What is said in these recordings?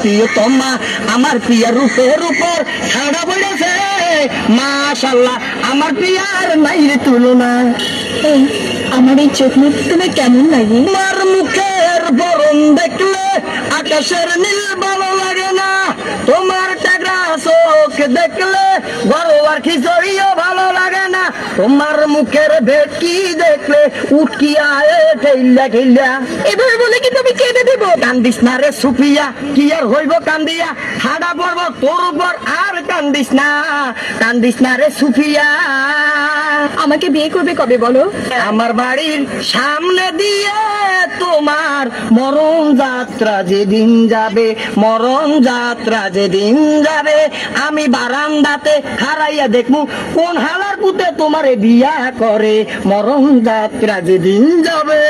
প্রিয়তমা আমার প্রিয়ার রূপের উপর ছাড়া পড়েছে মাশাআল্লাহ আমার প্রিয়ার নাই রে তুলনা। আমার এই চোখ মুখ তোমার কেমন লাগে? তোমার মুখের বরণ দেখলে আকাশের নীল ভালো লাগে না, তোমার টাকরা চোখ দেখলে গরুয়ার খিচুড়িও ভালো লাগে না, তোমার মুখের ভেটকি দেখলে উটকি আয়ে ঠেইলা ঠেইলা। এভাবে বলে কি তুমি কেঁদে দেব? কান্দিস না রে সুফিয়া, কি আর হইব কান্দিয়া, ঠাডা পড়ব তোর উপর আর কান্দিস না রে সুফিয়া। আমাকে বিয়ে করবে কবে বলো? আমার বাড়ির সামনে দিয়ে তোমার মরণ যাত্রা যেদিন যাবে, মরণ যাত্রা যেদিন যাবে, আমি বারান্দাতে হারাইয়া দেখবো কোন হালার পুতে তোমারে বিয়া করে, মরণ যাত্রা যেদিন যাবে।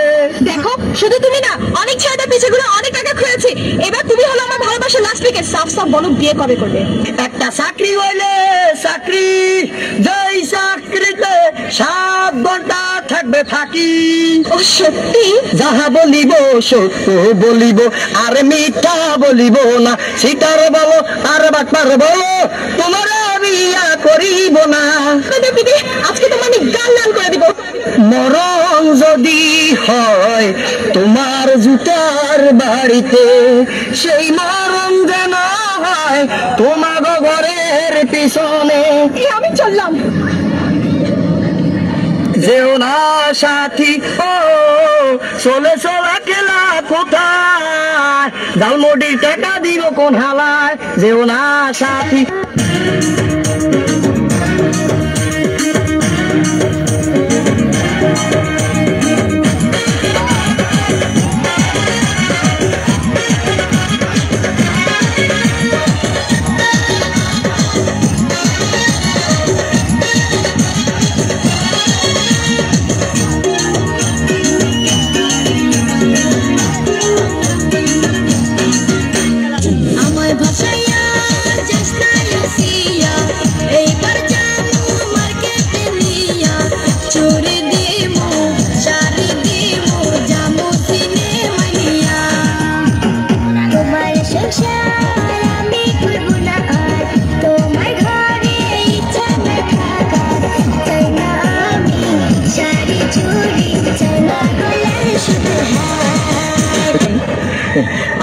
দেখো শুধু তুমি না, অনেক ছেলেটা পিছে ঘুরে অনেক টাকা খেয়েছি, এবার তুমি হলো আমার ভালোবাসার লাস্ট উইকেট। সাফ সাফ বলো বিয়ে কবে করবে? একটা চাকরি হইলে চাকরি, যেই চাকরিতে 7 ঘন্টা থাকবে থাকি। ও সত্যি? যাহা বলিব সত্য বলিব, আর মিথ্যা বলিব না, সীতার বলো আর বাটপার বলো, তোমার বিয়া করিব না। আজকে তোমার আমি গাল লাল করে দিব। মরণ যদি হয় তোমার জুতার বাড়িতে, সেই মরণ যেন হয় তোমার ঘরের পিছনে। আমি চললাম। যেও না সাথী ও চলে চলা খেলা কোথায়, জালমুড়ির টাকা দিব কোন হালায়, যেও না সাথী।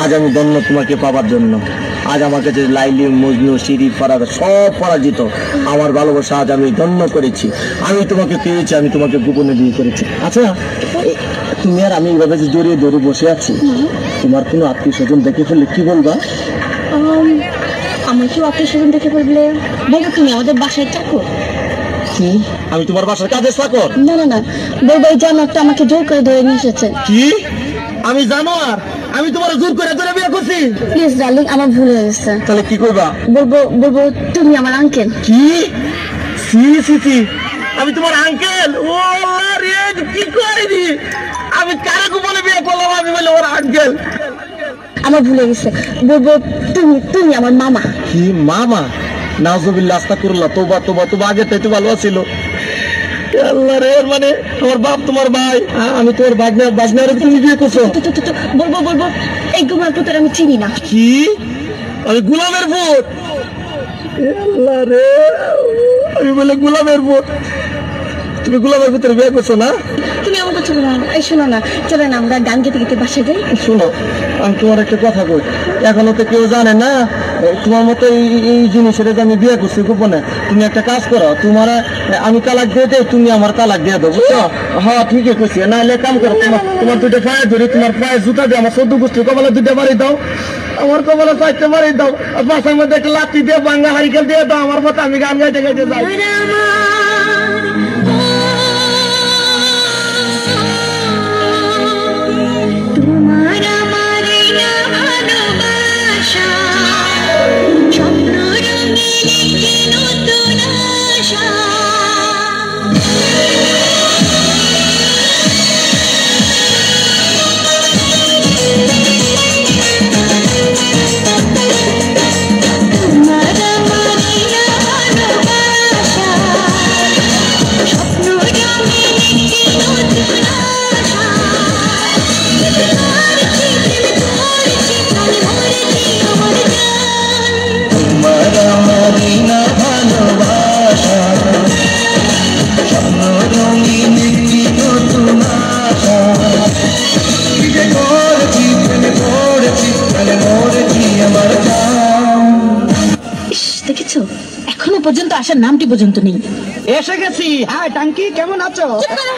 আজ আমি ধন্য তোমাকে পাবার জন্য। আজ আমার কাছে লাইলি, মজনু, শিরি, ফারাদ সব পরাজিত। আমার ভালোবাসা আজ আমি ধন্য করেছি। আমি তোমাকে পেয়েছি, আমি তোমাকে গোপনে বিয়ে করেছি। আচ্ছা তুমি আর আমি এইভাবে যে জড়িয়ে ধরে বসে আছি, তোমার কোনো আত্মীয় স্বজন দেখে ফেললে কি বলবা? আমার কেউ আত্মীয় স্বজন দেখে ফেললে বলবো তুমি আমাদের বাসায় চাকর। কি? আমি তোমার বাসার কাজের চাকর? না না না, বলবো এই জানোয়ারটা আমাকে জোর করে ধরে নিয়ে এসেছে। কি? আমি জানোয়ার? আমি তোমার জোর করে ধরে বিয়ে করছি? প্লিজ ডার্লিং, আমার ভুল হয়ে গেছে। তাহলে কি করবা? বলবো তুমি আমার আঙ্কেল। কি? সি সি সি, আমি তোমার আঙ্কেল? ও রে, কি কইনি আমি, কারে গোপনে বিয়ে করলাম? আমি বলে ওর আঙ্কেল। আমার ভুল হয়ে গেছে। বলবো তুমি আমার মামা। কি মামা? নাউজুবিল্লাহ, আস্তাগফিরুল্লাহ, তওবা তওবা তওবা, আগে তো ভালো ছিল। আল্লাহ রে, মানে আমার বাপ তোমার ভাই, আমি তোমার বাজনার তুমি বিয়ে করছো? বলবো এই গুমার পুত্র আমি চিনি না। কি? আমি গোলামের পুত? আল্লাহ রে, আমি বলে গোলামের পুত? তুমি গোলামের পুত্রের বিয়ে করছো না? তুমি আমার কথা বলো না। এই শোনো না, চলো না আমরা গান গেতে গেতে বাসায় যাই। শোনো, আমি তোমার একটা কথা কই, এখনো তো কেউ জানে না তোমার মতো এই জিনিসের যে আমি বিয়ে করছি গোপনে। তুমি একটা কাজ করো, তোমার আমি তালাক দিয়ে দেই, তুমি আমার তালাক দিয়ে দেবো, বুঝছো? হ্যাঁ ঠিকই করছি। নাহলে কাম করো, তোমার দুটো পায়ে ধরি, তোমার পায়ে জুতা দিয়ে আমার 14 গোষ্ঠীর কপালে 2টা বাড়ি দাও, আমার কপালে 4টা বাড়ি দাও, আর বাসার মধ্যে একটা লাঠি দিয়ে বাঙ্গা হারিকেল দিয়ে দাও আমার মতো, আমি গান গাইতে গাইতে যাই। দেখছো এখনো পর্যন্ত আসার নামটি পর্যন্ত নেই। এসে গেছি। হ্যাঁ টাঙ্কি, কেমন আছো? চুপ করো।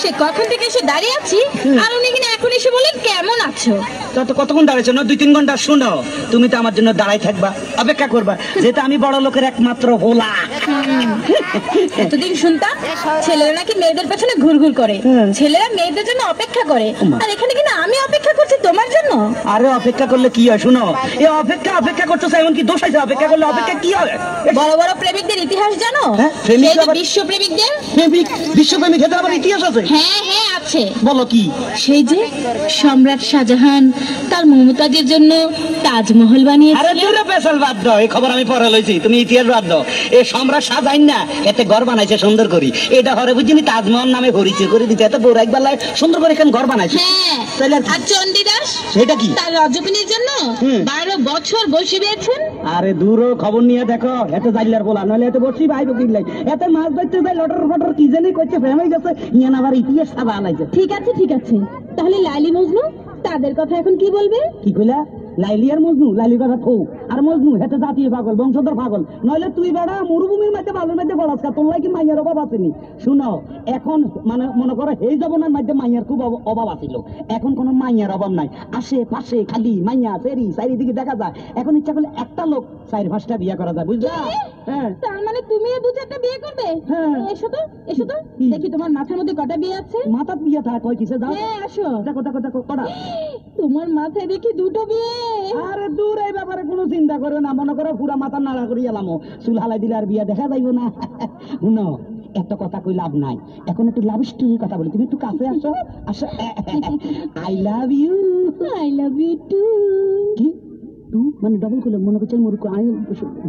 সে কখন থেকে এসে দাঁড়িয়ে আছি আর উনি কিনা এখন এসে বলেন কেমন আছো। কতক্ষণ দাঁড়াইছো? না 2-3 ঘন্টা। শুনো, তুমি তো আমার জন্য দাঁড়াই থাকবা, অপেক্ষা করবা, যেহেতু আমি বড় লোকের একমাত্র ভোলা। এতদিন শুনতাম ছেলেরা নাকি মেয়েদের পেছনে ঘুরঘুর করে, ছেলেরা মেয়েদের জন্য অপেক্ষা করে, আর এখানে কিনা আমি অপেক্ষা করছি তোমার জন্য। আরে অপেক্ষা করলে কি হয়? শুনো, এই অপেক্ষা করছো, এমন কি দোষ আছে? অপেক্ষা করলে অপেক্ষা কি হবে? বড় বড় প্রেমিকদের ইতিহাস জানো? প্রেমিক সেই যে আবার- বিশ্ব প্রেমিকদের। বিশ্বপ্রেমিক ক্ষেত্রে আবার ইতিহাস আছে? হ্যাঁ হ্যাঁ আছে। বলো কি? সেই যে সম্রাট শাহজাহান তার মমতাজের জন্য তাজমহল আরে বানিয়েছিলেন। দূরে পেশাল বাদ দাও, এই খবর আমি পড়ে লইছি, তুমি ইতিহাস বাদ দাও। এই সম্রাট শাহজাহান না এতে ঘর বানাইছে সুন্দর করি, এটা হরে বুঝিনি তাজমহল নামে হরিচে করে দিতে, এত বড় একবার সুন্দর করে এখানে ঘর বানাইছে। হ্যাঁ, তাহলে আর কি? আর চণ্ডীদাস সেটা কি? তার রজবিনীর জন্য 12 বছর বসে রয়েছেন। আরে দূর খবর নিয়ে দেখো, এত জাইলার বলা নইলে এত বসি ভাই বকিলাই, এত মাছ ধরতে যাই লটর ফটর কি জানি করছে, ফেমাই গেছে ইয়ান আবার ইতিহাস সাবা আনাইছে। ঠিক আছে তাহলে লাইলি মজনু তাদের কথা এখন কি বলবে? কি কইলা? লাইলি আর মজনু? লাইলির কথা থৌ, আর মজনু হেতে জাতীয় পাগল, বংশধর পাগল। নইলে তুই বেড়া মরুভূমির মধ্যে বালুর মধ্যে বলাস, তোর কি মাইয়ার অভাব আসেনি? শুনো, এখন মানে মনে করো এই জবনের মধ্যে মাইয়ার খুব অভাব আছিল, এখন কোনো মাইয়ার অভাব নাই। আশেপাশে খালি মাইয়া ফেরি চারিদিকে দেখা যায়। এখন ইচ্ছা করলে একটা লোক 4-5টা বিয়ে করা যায়, বুঝলা? হ্যাঁ। তার মানে তুমি বুঝে একটা বিয়ে করবে? হ্যাঁ। এসো তো দেখি তোমার মাথার মধ্যে কটা বিয়ে আছে। মাথার বিয়ে থাক কয় কিসে যাও? হ্যাঁ আসো। দেখো কটা? তোমার মাথায় দেখি 2টো বিয়ে। আরে দূর, এই ব্যাপারে কোনো চিন্তা করো না, মনে করো পুরা মাথা নাড়া করি এলাম, চুল হালাই দিলে আর বিয়া দেখা যাইব না। শুনো, একটা কথা কই লাভ নাই, এখন একটু লাভ স্টোরি কথা বলি, তুমি একটু কাছে আসো। I love you. I love you too. কি মানে ডবল করলে মনে করছে মরুক, আমি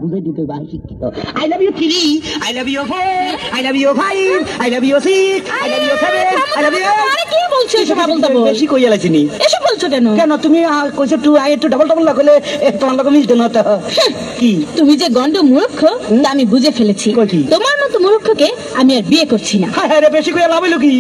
বুঝাই দিতে হবে আমি শিক্ষিত। I love you 3, I love you 4, I love you 5, I love you 6, I love you 7, I love you. আরে কি বলছো এসব আবল তাবল? বেশি কইয়া লাইছিনি। এসব বলছো কেন? কেন তুমি কইছো টু, আই একটু ডবল না করলে তোমার লোক মিলতে না তো। কি তুমি যে গন্ড মূর্খ তা আমি বুঝে ফেলেছি। কই কি? তোমার মতো মূর্খকে আমি আর বিয়ে করছি না। হ্যাঁ রে, বেশি কইয়া লাভ হইলো কি?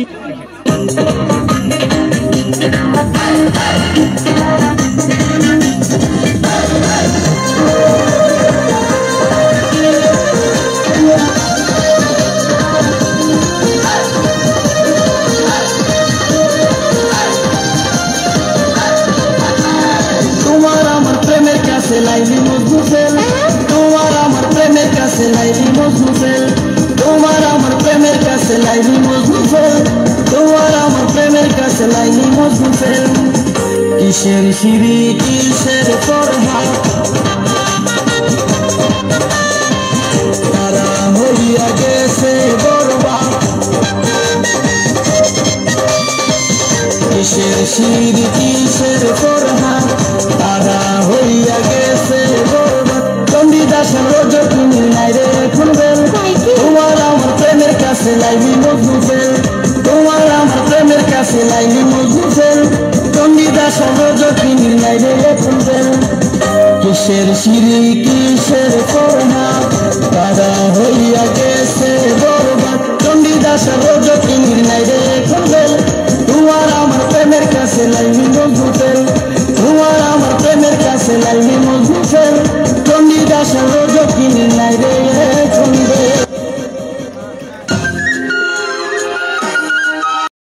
তোমার আমার প্রেমের কাছে লাইলি মজনু ফেল, তোমার আমার প্রেমের কাছে লাইলি মজনু ফেল, তোমার আমার প্রেমের কাছে লাইলি মজনু ফেল, তোমার আমার প্রেমের কাছে লাইলি মজনু ফেল। কিসের সিঁড়ি কিসের পরহা, তারা হইয়া গেছে বরবাদ। কিসের সিঁড়ি কিসের পরহা, তারা হইয়া গেছে বরবাদ। চণ্ডীদাসের রজকিনী নাই রে এখন বেল, তোমার আমার প্রেমের কাছে লাইলি মজনু ফেল, তোমার আমার প্রেমের কাছে লাইলি মজনু ফেল। চণ্ডীদাসের রজকিনী নাই রে এখন বেল। কিসের সিঁড়ি কিসের পরহা, তারা হইয়া গেছে বরবাদ। চণ্ডীদাসের রজকিনী